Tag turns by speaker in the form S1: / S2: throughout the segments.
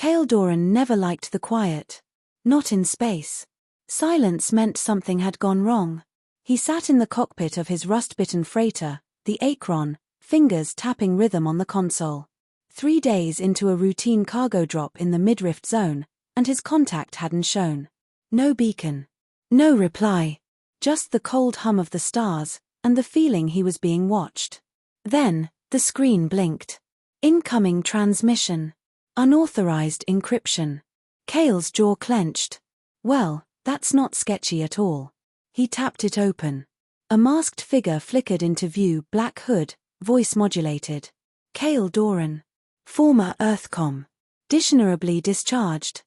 S1: Kale Doran never liked the quiet. Not in space. Silence meant something had gone wrong. He sat in the cockpit of his rust-bitten freighter, the Akron, fingers tapping rhythm on the console. 3 days into a routine cargo drop in the mid-rift zone, and his contact hadn't shown. No beacon. No reply. Just the cold hum of the stars, and the feeling he was being watched. Then, the screen blinked. Incoming transmission. Unauthorized encryption. Kale's jaw clenched. Well, that's not sketchy at all. He tapped it open. A masked figure flickered into view, black hood, voice modulated. Kale Doran. Former Earthcom. Dishonorably discharged.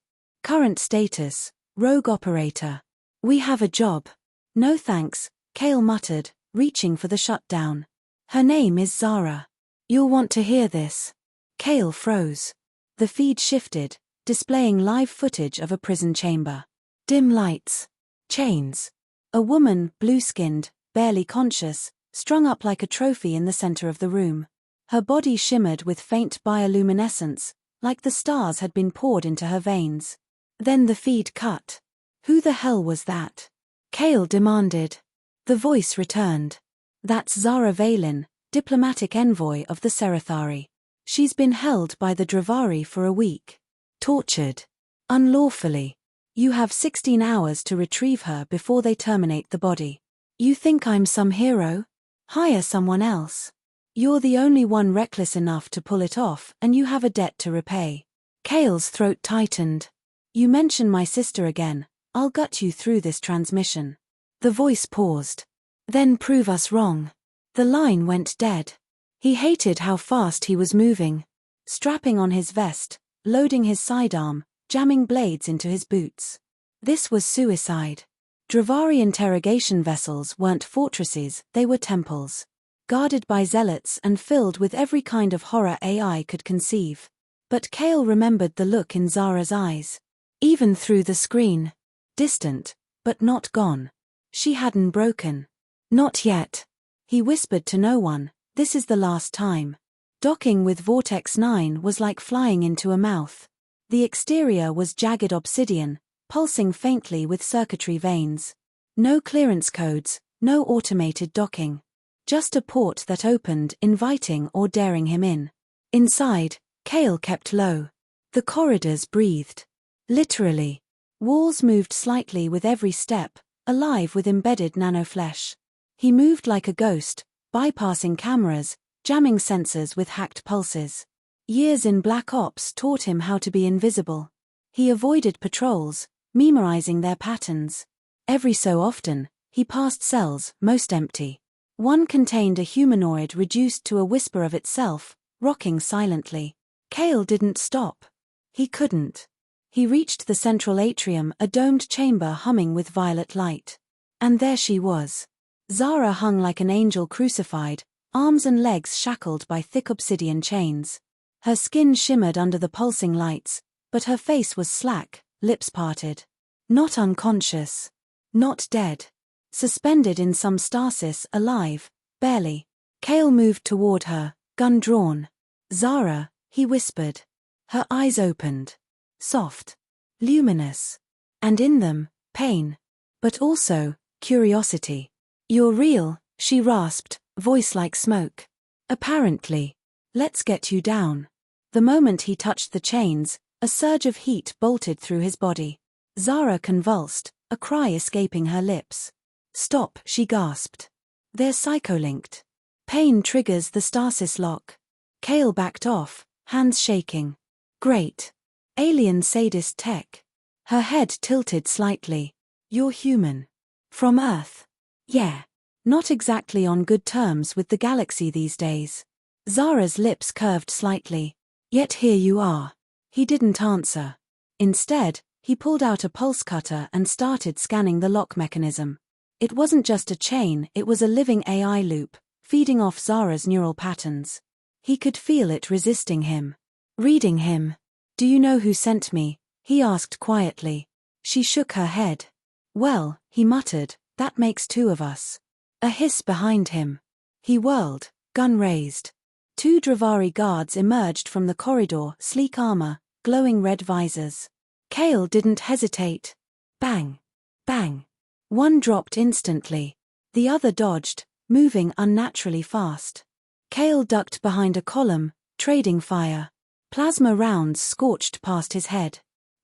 S1: Current status, rogue operator. We have a job. No thanks, Kale muttered, reaching for the shutdown. Her name is Zara. You'll want to hear this. Kale froze. The feed shifted, displaying live footage of a prison chamber. Dim lights. Chains. A woman, blue-skinned, barely conscious, strung up like a trophy in the center of the room. Her body shimmered with faint bioluminescence, like the stars had been poured into her veins. Then the feed cut. Who the hell was that? Kale demanded. The voice returned. That's Zara Valen, diplomatic envoy of the Serathari. She's been held by the Dravari for a week. Tortured. Unlawfully. You have 16 hours to retrieve her before they terminate the body. You think I'm some hero? Hire someone else. You're the only one reckless enough to pull it off, and you have a debt to repay. Kale's throat tightened. You mention my sister again, I'll gut you through this transmission. The voice paused. Then prove us wrong. The line went dead. He hated how fast he was moving. Strapping on his vest, loading his sidearm, jamming blades into his boots. This was suicide. Dravari interrogation vessels weren't fortresses, they were temples. Guarded by zealots and filled with every kind of horror AI could conceive. But Kale remembered the look in Zara's eyes. Even through the screen. Distant, but not gone. She hadn't broken. Not yet. He whispered to no one, this is the last time. Docking with Vortex 9 was like flying into a mouth. The exterior was jagged obsidian, pulsing faintly with circuitry veins. No clearance codes, no automated docking. Just a port that opened, inviting or daring him in. Inside, Kale kept low. The corridors breathed. Literally. Walls moved slightly with every step, alive with embedded nanoflesh. He moved like a ghost, bypassing cameras, jamming sensors with hacked pulses. Years in Black Ops taught him how to be invisible. He avoided patrols, memorizing their patterns. Every so often, he passed cells, most empty. One contained a humanoid reduced to a whisper of itself, rocking silently. Kale didn't stop. He couldn't. He reached the central atrium, a domed chamber humming with violet light. And there she was. Zara hung like an angel crucified, arms and legs shackled by thick obsidian chains. Her skin shimmered under the pulsing lights, but her face was slack, lips parted. Not unconscious. Not dead. Suspended in some stasis, alive, barely. Kale moved toward her, gun drawn. Zara, he whispered. Her eyes opened. Soft. Luminous. And in them, pain. But also, curiosity. You're real, she rasped, voice like smoke. Apparently. Let's get you down. The moment he touched the chains, a surge of heat bolted through his body. Zara convulsed, a cry escaping her lips. Stop, she gasped. They're psycholinked. Pain triggers the stasis lock. Kale backed off, hands shaking. Great. Alien sadist tech. Her head tilted slightly. You're human. From Earth. Yeah. Not exactly on good terms with the galaxy these days. Zara's lips curved slightly. Yet here you are. He didn't answer. Instead, he pulled out a pulse cutter and started scanning the lock mechanism. It wasn't just a chain, it was a living AI loop, feeding off Zara's neural patterns. He could feel it resisting him. Reading him. Do you know who sent me? He asked quietly. She shook her head. Well, he muttered, that makes 2 of us. A hiss behind him. He whirled, gun raised. 2 Dravari guards emerged from the corridor, sleek armor, glowing red visors. Kale didn't hesitate. Bang! Bang! One dropped instantly. The other dodged, moving unnaturally fast. Kale ducked behind a column, trading fire. Plasma rounds scorched past his head.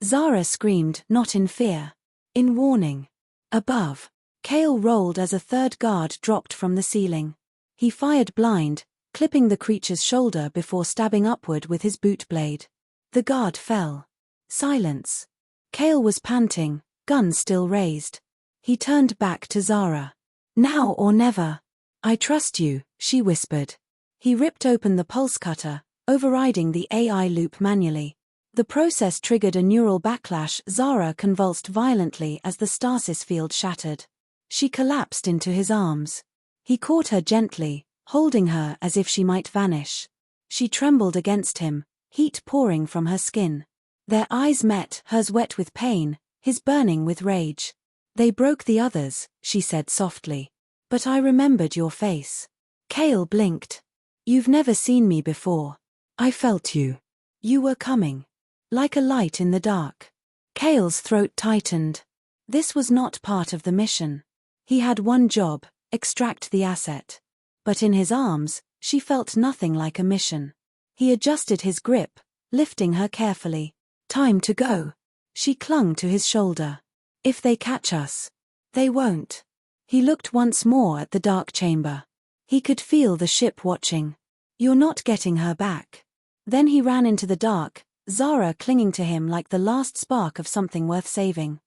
S1: Zara screamed, not in fear. In warning. Above. Kale rolled as a third guard dropped from the ceiling. He fired blind, clipping the creature's shoulder before stabbing upward with his boot blade. The guard fell. Silence. Kale was panting, gun still raised. He turned back to Zara. Now or never. I trust you, she whispered. He ripped open the pulse cutter, overriding the AI loop manually. The process triggered a neural backlash. Zara convulsed violently as the stasis field shattered. She collapsed into his arms. He caught her gently, holding her as if she might vanish. She trembled against him, heat pouring from her skin. Their eyes met, hers wet with pain, his burning with rage. They broke the others, she said softly. But I remembered your face. Kale blinked. You've never seen me before. I felt you. You were coming. Like a light in the dark. Kale's throat tightened. This was not part of the mission. He had one job, extract the asset. But in his arms, she felt nothing like a mission. He adjusted his grip, lifting her carefully. Time to go. She clung to his shoulder. If they catch us. They won't. He looked once more at the dark chamber. He could feel the ship watching. You're not getting her back. Then he ran into the dark, Zara clinging to him like the last spark of something worth saving.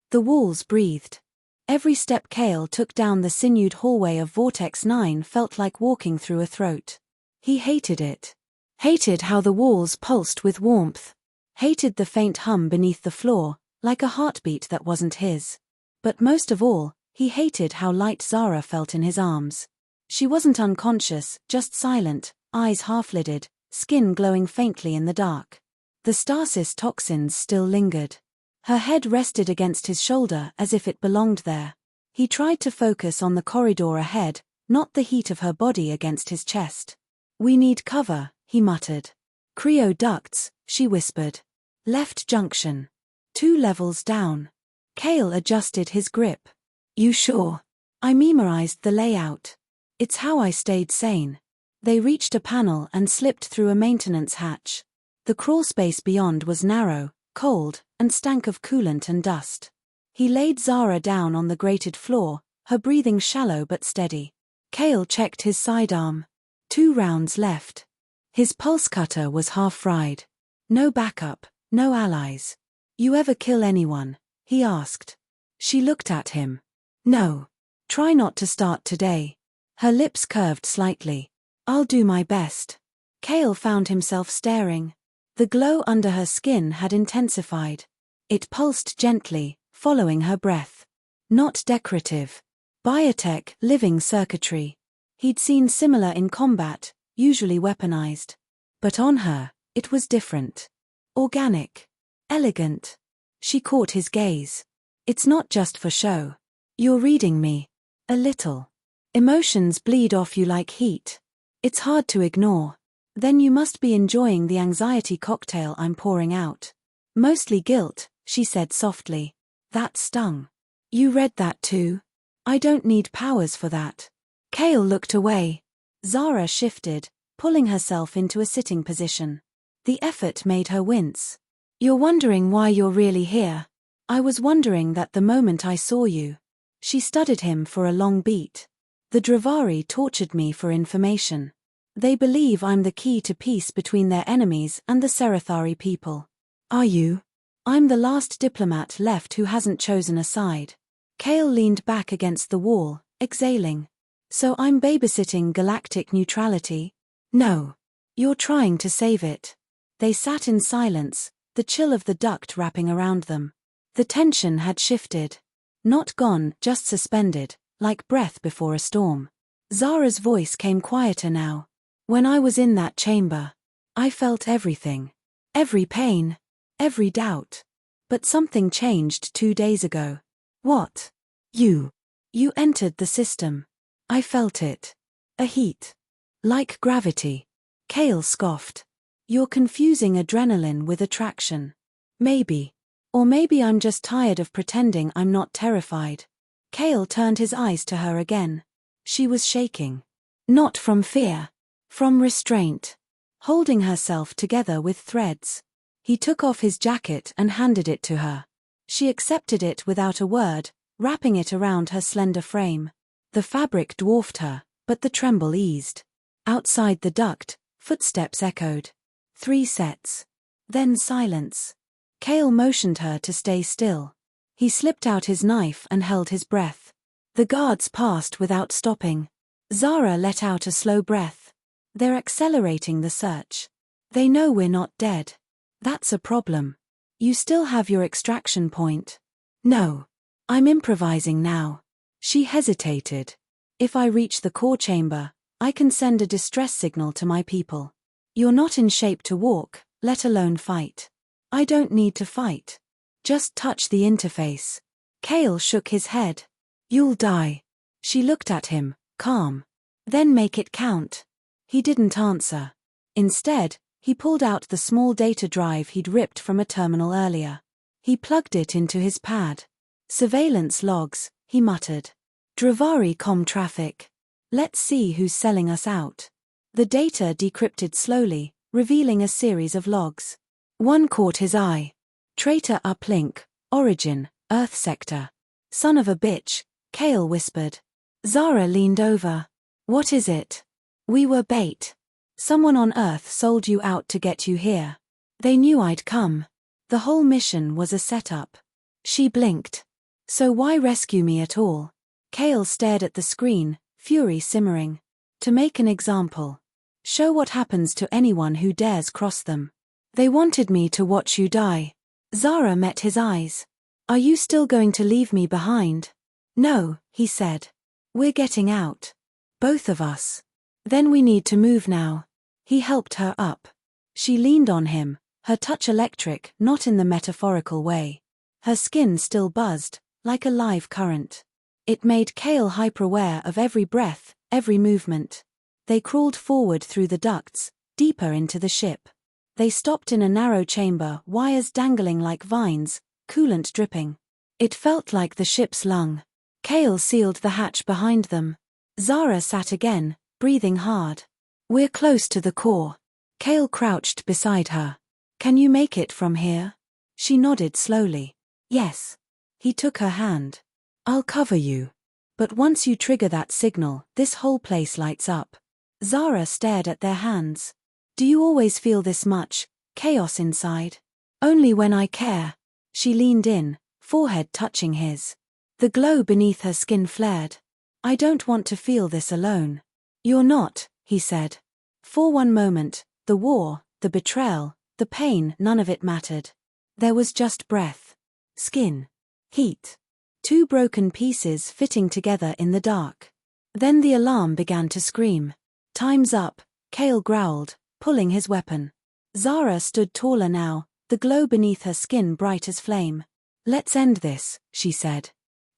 S1: The walls breathed. Every step Kale took down the sinewed hallway of Vortex 9 felt like walking through a throat. He hated it. Hated how the walls pulsed with warmth. Hated the faint hum beneath the floor, like a heartbeat that wasn't his. But most of all, he hated how light Zara felt in his arms. She wasn't unconscious, just silent, eyes half-lidded, skin glowing faintly in the dark. The stasis toxins still lingered. Her head rested against his shoulder as if it belonged there. He tried to focus on the corridor ahead, not the heat of her body against his chest. We need cover, he muttered. Cryo ducts, she whispered. Left junction. 2 levels down. Kale adjusted his grip. You sure? I memorized the layout. It's how I stayed sane. They reached a panel and slipped through a maintenance hatch. The crawlspace beyond was narrow, cold, and stank of coolant and dust. He laid Zara down on the grated floor, her breathing shallow but steady. Kale checked his sidearm. 2 rounds left. His pulse cutter was half fried. No backup, no allies. You ever kill anyone? He asked. She looked at him. No. Try not to start today. Her lips curved slightly. I'll do my best. Kale found himself staring. The glow under her skin had intensified. It pulsed gently, following her breath. Not decorative. Biotech, living circuitry. He'd seen similar in combat, usually weaponized. But on her, it was different. Organic. Elegant. She caught his gaze. It's not just for show. You're reading me. A little. Emotions bleed off you like heat. It's hard to ignore. Then you must be enjoying the anxiety cocktail I'm pouring out. Mostly guilt, she said softly. That stung. You read that too? I don't need powers for that. Kale looked away. Zara shifted, pulling herself into a sitting position. The effort made her wince. You're wondering why you're really here. I was wondering that the moment I saw you. She studied him for a long beat. The Dravari tortured me for information. They believe I'm the key to peace between their enemies and the Serathari people. Are you? I'm the last diplomat left who hasn't chosen a side. Kale leaned back against the wall, exhaling. So I'm babysitting galactic neutrality? No. You're trying to save it. They sat in silence, the chill of the duct wrapping around them. The tension had shifted. Not gone, just suspended, like breath before a storm. Zara's voice came quieter now. When I was in that chamber, I felt everything. Every pain. Every doubt. But something changed 2 days ago. What? You. You entered the system. I felt it. A heat. Like gravity. Kale scoffed. You're confusing adrenaline with attraction. Maybe. Or maybe I'm just tired of pretending I'm not terrified. Kale turned his eyes to her again. She was shaking. Not from fear. From restraint. Holding herself together with threads. He took off his jacket and handed it to her. She accepted it without a word, wrapping it around her slender frame. The fabric dwarfed her, but the tremble eased. Outside the duct, footsteps echoed. 3 sets. Then silence. Kale motioned her to stay still. He slipped out his knife and held his breath. The guards passed without stopping. Zara let out a slow breath. They're accelerating the search. They know we're not dead. That's a problem. You still have your extraction point. No. I'm improvising now. She hesitated. If I reach the core chamber, I can send a distress signal to my people. You're not in shape to walk, let alone fight. I don't need to fight. Just touch the interface. Kale shook his head. You'll die. She looked at him, calm. Then make it count. He didn't answer. Instead, he pulled out the small data drive he'd ripped from a terminal earlier. He plugged it into his pad. Surveillance logs, he muttered. Dravari com traffic. Let's see who's selling us out. The data decrypted slowly, revealing a series of logs. One caught his eye. Traitor uplink, origin, Earth sector. Son of a bitch, Kale whispered. Zara leaned over. What is it? We were bait. Someone on Earth sold you out to get you here. They knew I'd come. The whole mission was a setup. She blinked. So why rescue me at all? Kale stared at the screen, fury simmering. To make an example. Show what happens to anyone who dares cross them. They wanted me to watch you die. Zara met his eyes. Are you still going to leave me behind? No, he said. We're getting out. Both of us. Then we need to move now. He helped her up. She leaned on him, her touch electric, not in the metaphorical way. Her skin still buzzed, like a live current. It made Kale hyper-aware of every breath, every movement. They crawled forward through the ducts, deeper into the ship. They stopped in a narrow chamber, wires dangling like vines, coolant dripping. It felt like the ship's lung. Kale sealed the hatch behind them. Zara sat again, breathing hard. We're close to the core. Kale crouched beside her. Can you make it from here? She nodded slowly. Yes. He took her hand. I'll cover you. But once you trigger that signal, this whole place lights up. Zara stared at their hands. Do you always feel this much chaos inside? Only when I care. She leaned in, forehead touching his. The glow beneath her skin flared. I don't want to feel this alone. You're not, he said. For one moment, the war, the betrayal, the pain, none of it mattered. There was just breath. Skin. Heat. 2 broken pieces fitting together in the dark. Then the alarm began to scream. Time's up, Kale growled, pulling his weapon. Zara stood taller now, the glow beneath her skin bright as flame. Let's end this, she said.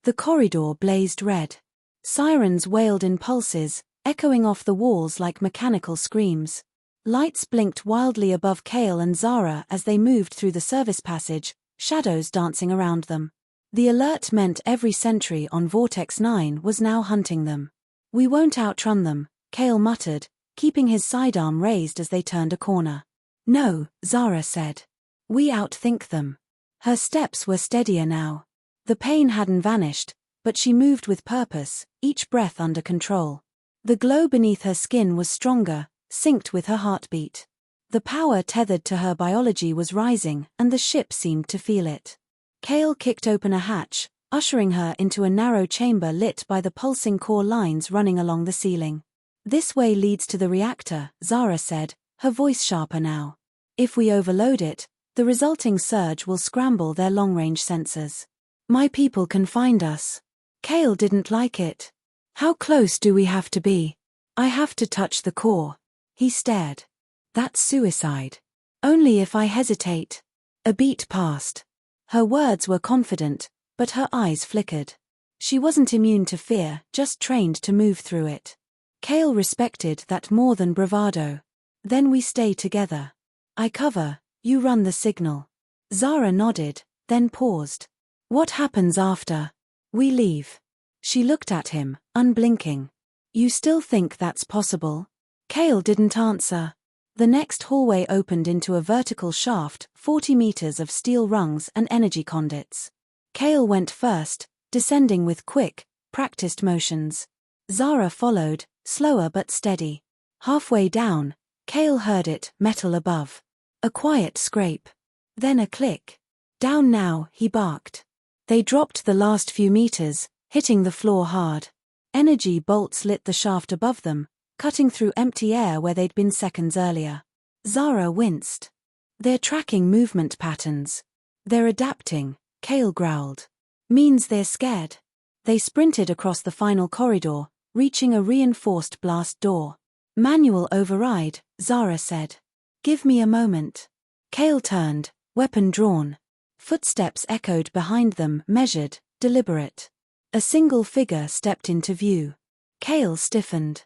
S1: The corridor blazed red. Sirens wailed in pulses, echoing off the walls like mechanical screams. Lights blinked wildly above Kale and Zara as they moved through the service passage, shadows dancing around them. The alert meant every sentry on Vortex 9 was now hunting them. We won't outrun them, Kale muttered, keeping his sidearm raised as they turned a corner. No, Zara said. We outthink them. Her steps were steadier now. The pain hadn't vanished, but she moved with purpose, each breath under control. The glow beneath her skin was stronger, synced with her heartbeat. The power tethered to her biology was rising, and the ship seemed to feel it. Kale kicked open a hatch, ushering her into a narrow chamber lit by the pulsing core lines running along the ceiling. This way leads to the reactor, Zara said, her voice sharper now. If we overload it, the resulting surge will scramble their long-range sensors. My people can find us. Kale didn't like it. How close do we have to be? I have to touch the core. He stared. That's suicide. Only if I hesitate. A beat passed. Her words were confident, but her eyes flickered. She wasn't immune to fear, just trained to move through it. Kale respected that more than bravado. Then we stay together. I cover, you run the signal. Zara nodded, then paused. What happens after? We leave. She looked at him, unblinking. You still think that's possible? Kale didn't answer. The next hallway opened into a vertical shaft, 40 meters of steel rungs and energy conduits. Kale went first, descending with quick, practiced motions. Zara followed, slower but steady. Halfway down, Kale heard it, metal above. A quiet scrape. Then a click. Down now, he barked. They dropped the last few meters, hitting the floor hard. Energy bolts lit the shaft above them, cutting through empty air where they'd been seconds earlier. Zara winced. They're tracking movement patterns. They're adapting, Kale growled. Means they're scared. They sprinted across the final corridor, reaching a reinforced blast door. Manual override, Zara said. Give me a moment. Kale turned, weapon drawn. Footsteps echoed behind them, measured, deliberate. A single figure stepped into view. Kale stiffened.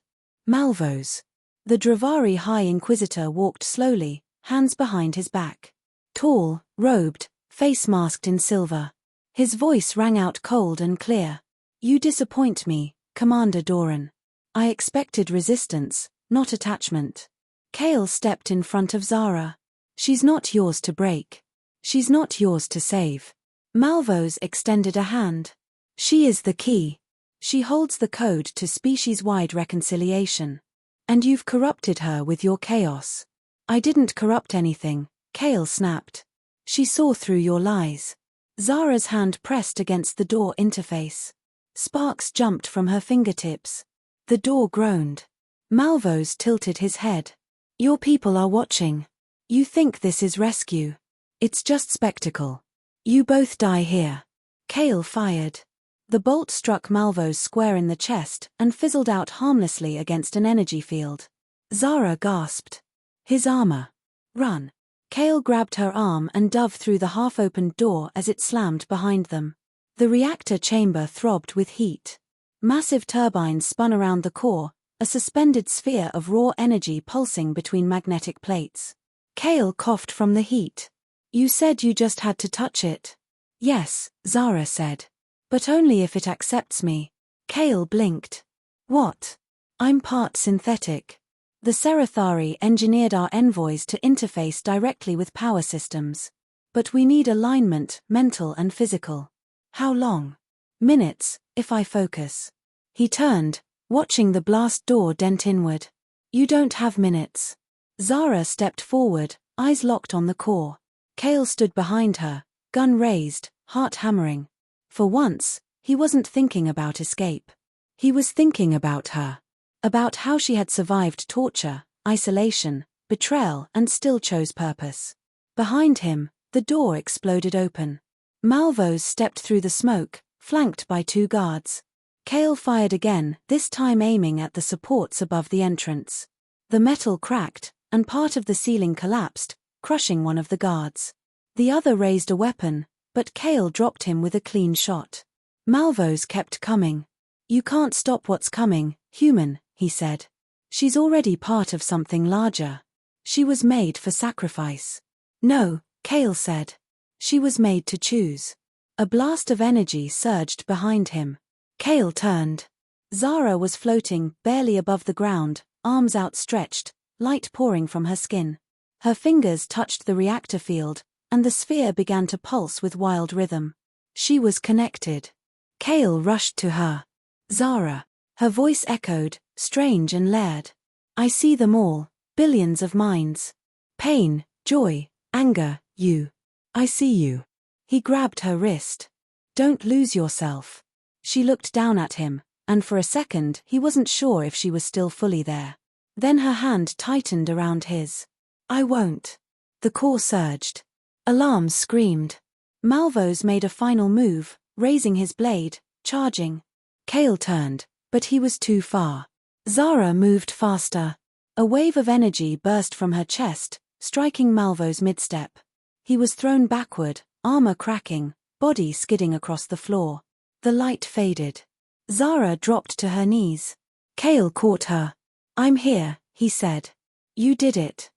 S1: Malvos. The Dravari High Inquisitor walked slowly, hands behind his back. Tall, robed, face masked in silver. His voice rang out cold and clear. You disappoint me, Commander Doran. I expected resistance, not attachment. Kale stepped in front of Zara. She's not yours to break. She's not yours to save. Malvos extended a hand. She is the key. She holds the code to species-wide reconciliation. And you've corrupted her with your chaos. I didn't corrupt anything, Kale snapped. She saw through your lies. Zara's hand pressed against the door interface. Sparks jumped from her fingertips. The door groaned. Malvos tilted his head. Your people are watching. You think this is rescue. It's just spectacle. You both die here. Kale fired. The bolt struck Malvos square in the chest and fizzled out harmlessly against an energy field. Zara gasped. His armor. Run. Kale grabbed her arm and dove through the half-opened door as it slammed behind them. The reactor chamber throbbed with heat. Massive turbines spun around the core, a suspended sphere of raw energy pulsing between magnetic plates. Kale coughed from the heat. You said you just had to touch it. Yes, Zara said. But only if it accepts me. Kale blinked. What? I'm part synthetic. The Serathari engineered our envoys to interface directly with power systems. But we need alignment, mental and physical. How long? Minutes, if I focus. He turned, watching the blast door dent inward. You don't have minutes. Zara stepped forward, eyes locked on the core. Kale stood behind her, gun raised, heart hammering. For once, he wasn't thinking about escape. He was thinking about her. About how she had survived torture, isolation, betrayal and still chose purpose. Behind him, the door exploded open. Malvos stepped through the smoke, flanked by two guards. Kale fired again, this time aiming at the supports above the entrance. The metal cracked, and part of the ceiling collapsed, crushing one of the guards. The other raised a weapon, but Kale dropped him with a clean shot. Malvos kept coming. You can't stop what's coming, human, he said. She's already part of something larger. She was made for sacrifice. No, Kale said. She was made to choose. A blast of energy surged behind him. Kale turned. Zara was floating, barely above the ground, arms outstretched, light pouring from her skin. Her fingers touched the reactor field, and the sphere began to pulse with wild rhythm. She was connected. Kale rushed to her. Zara. Her voice echoed, strange and layered. I see them all, billions of minds. Pain, joy, anger, you. I see you. He grabbed her wrist. Don't lose yourself. She looked down at him, and for a second he wasn't sure if she was still fully there. Then her hand tightened around his. I won't. The core surged. Alarms screamed. Malvos made a final move, raising his blade, charging. Kale turned, but he was too far. Zara moved faster. A wave of energy burst from her chest, striking Malvos midstep. He was thrown backward, armor cracking, body skidding across the floor. The light faded. Zara dropped to her knees. Kale caught her. I'm here, he said. You did it.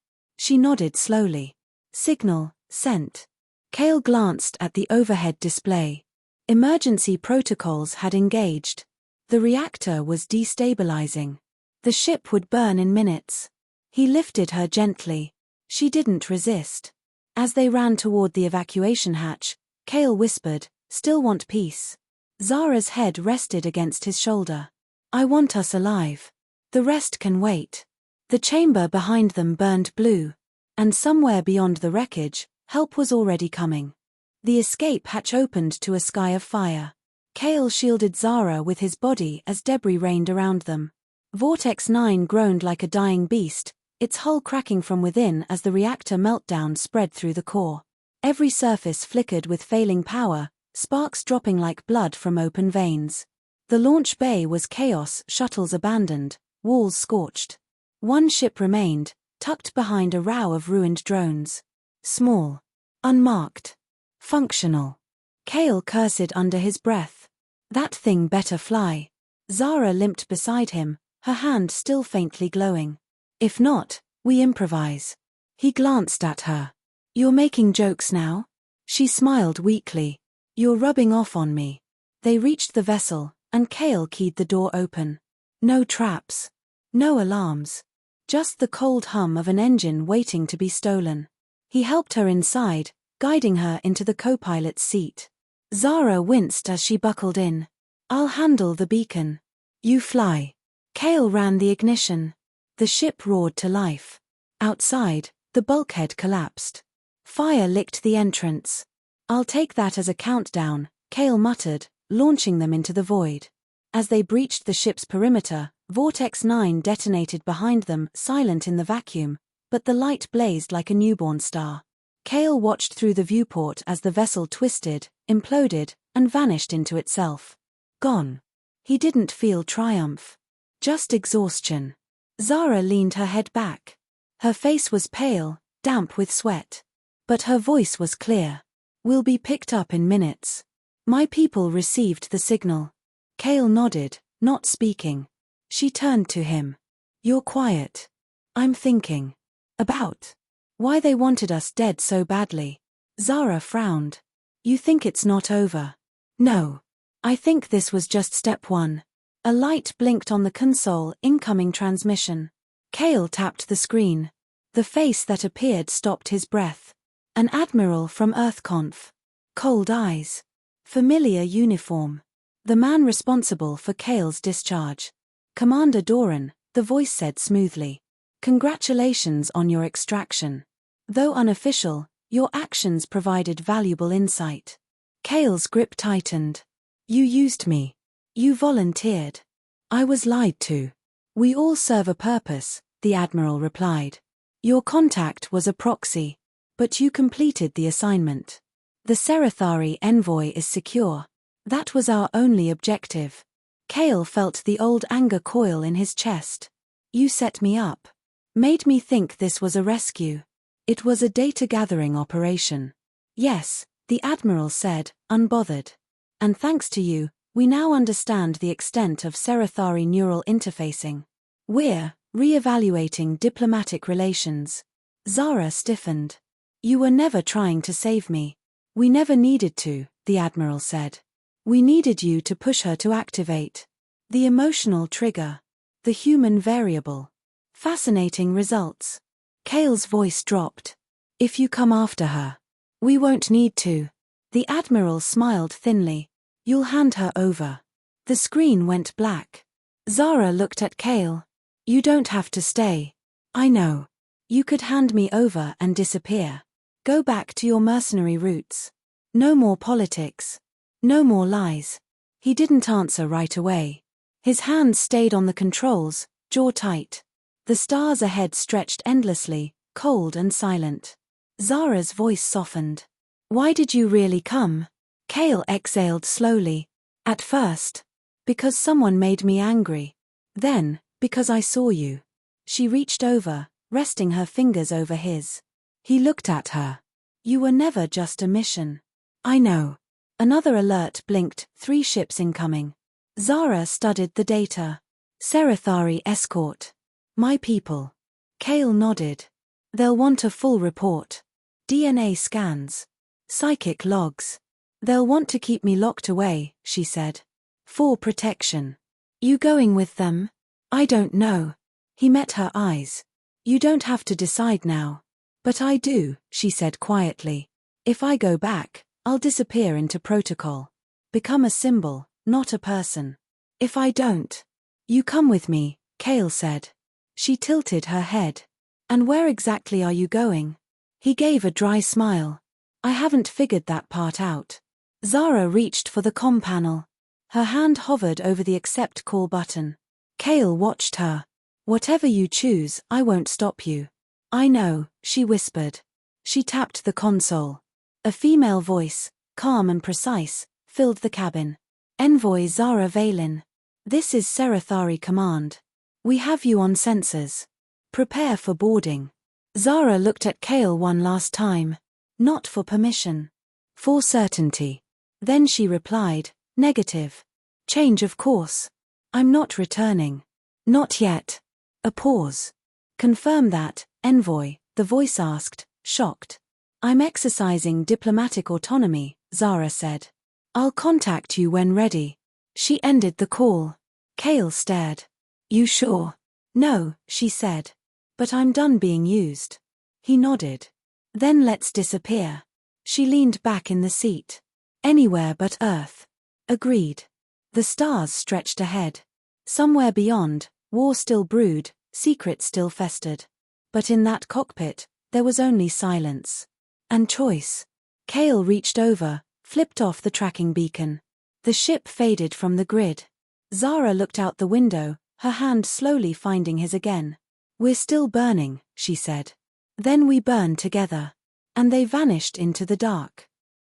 S1: She nodded slowly. Signal, sent. Kale glanced at the overhead display. Emergency protocols had engaged. The reactor was destabilizing. The ship would burn in minutes. He lifted her gently. She didn't resist. As they ran toward the evacuation hatch, Kale whispered, "Still want peace?" Zara's head rested against his shoulder. "I want us alive. The rest can wait." The chamber behind them burned blue. And somewhere beyond the wreckage, help was already coming. The escape hatch opened to a sky of fire. Kale shielded Zara with his body as debris rained around them. Vortex 9 groaned like a dying beast, its hull cracking from within as the reactor meltdown spread through the core. Every surface flickered with failing power, sparks dropping like blood from open veins. The launch bay was chaos, shuttles abandoned, walls scorched. One ship remained, tucked behind a row of ruined drones. Small. Unmarked. Functional. Kale cursed under his breath. That thing better fly. Zara limped beside him, her hand still faintly glowing. If not, we improvise. He glanced at her. "You're making jokes now?" She smiled weakly. "You're rubbing off on me." They reached the vessel, and Kale keyed the door open. No traps. No alarms. Just the cold hum of an engine waiting to be stolen. He helped her inside, guiding her into the co-pilot's seat. Zara winced as she buckled in. "I'll handle the beacon. You fly." Kale ran the ignition. The ship roared to life. Outside, the bulkhead collapsed. Fire licked the entrance. "I'll take that as a countdown," Kale muttered, launching them into the void. As they breached the ship's perimeter, Vortex 9 detonated behind them, silent in the vacuum, but the light blazed like a newborn star. Kale watched through the viewport as the vessel twisted, imploded, and vanished into itself. Gone. He didn't feel triumph. Just exhaustion. Zara leaned her head back. Her face was pale, damp with sweat. But her voice was clear. "We'll be picked up in minutes." "My people received the signal." Kale nodded, not speaking. She turned to him. "You're quiet." "I'm thinking. About why they wanted us dead so badly." Zara frowned. "You think it's not over?" "No. I think this was just step one." A light blinked on the console, incoming transmission. Kale tapped the screen. The face that appeared stopped his breath. An admiral from EarthConf. Cold eyes. Familiar uniform. The man responsible for Kale's discharge. "Commander Doran," the voice said smoothly. "Congratulations on your extraction. Though unofficial, your actions provided valuable insight." Kale's grip tightened. "You used me. You volunteered. I was lied to." "We all serve a purpose," the Admiral replied. "Your contact was a proxy. But you completed the assignment. The Serathari envoy is secure. That was our only objective." Kale felt the old anger coil in his chest. "You set me up. Made me think this was a rescue. It was a data-gathering operation." "Yes," the Admiral said, unbothered. "And thanks to you, we now understand the extent of Serathari neural interfacing. We're re-evaluating diplomatic relations." Zara stiffened. "You were never trying to save me." "We never needed to," the Admiral said. "We needed you to push her to activate. The emotional trigger. The human variable. Fascinating results." Kale's voice dropped. "If you come after her." "We won't need to." The Admiral smiled thinly. "You'll hand her over." The screen went black. Zara looked at Kale. "You don't have to stay." "I know. You could hand me over and disappear. Go back to your mercenary roots. No more politics. No more lies." He didn't answer right away. His hands stayed on the controls, jaw tight. The stars ahead stretched endlessly, cold and silent. Zara's voice softened. "Why did you really come?" Kale exhaled slowly. "At first. Because someone made me angry. Then, because I saw you." She reached over, resting her fingers over his. He looked at her. "You were never just a mission." "I know." Another alert blinked, 3 ships incoming. Zara studied the data. "Serathari escort. My people." Kale nodded. They'll want a full report. DNA scans. Psychic logs. They'll want to keep me locked away, she said. For protection. You going with them? I don't know. He met her eyes. You don't have to decide now. But I do, she said quietly. If I go back, I'll disappear into protocol. Become a symbol, not a person. If I don't. You come with me, Kale said. She tilted her head. And where exactly are you going? He gave a dry smile. I haven't figured that part out. Zara reached for the comm panel. Her hand hovered over the accept call button. Kale watched her. Whatever you choose, I won't stop you. I know, she whispered. She tapped the console. A female voice, calm and precise, filled the cabin. Envoy Zara Valen. This is Serathari Command. We have you on sensors. Prepare for boarding. Zara looked at Kale one last time. Not for permission. For certainty. Then she replied, negative. Change of course. I'm not returning. Not yet. A pause. Confirm that, Envoy, the voice asked, shocked. I'm exercising diplomatic autonomy, Zara said. I'll contact you when ready. She ended the call. Kale stared. You sure? No, she said. But I'm done being used. He nodded. Then let's disappear. She leaned back in the seat. Anywhere but Earth. Agreed. The stars stretched ahead. Somewhere beyond, war still brewed, secrets still festered. But in that cockpit, there was only silence. And choice. Kale reached over, flipped off the tracking beacon. The ship faded from the grid. Zara looked out the window, her hand slowly finding his again. We're still burning, she said. Then we burn together. And they vanished into the dark.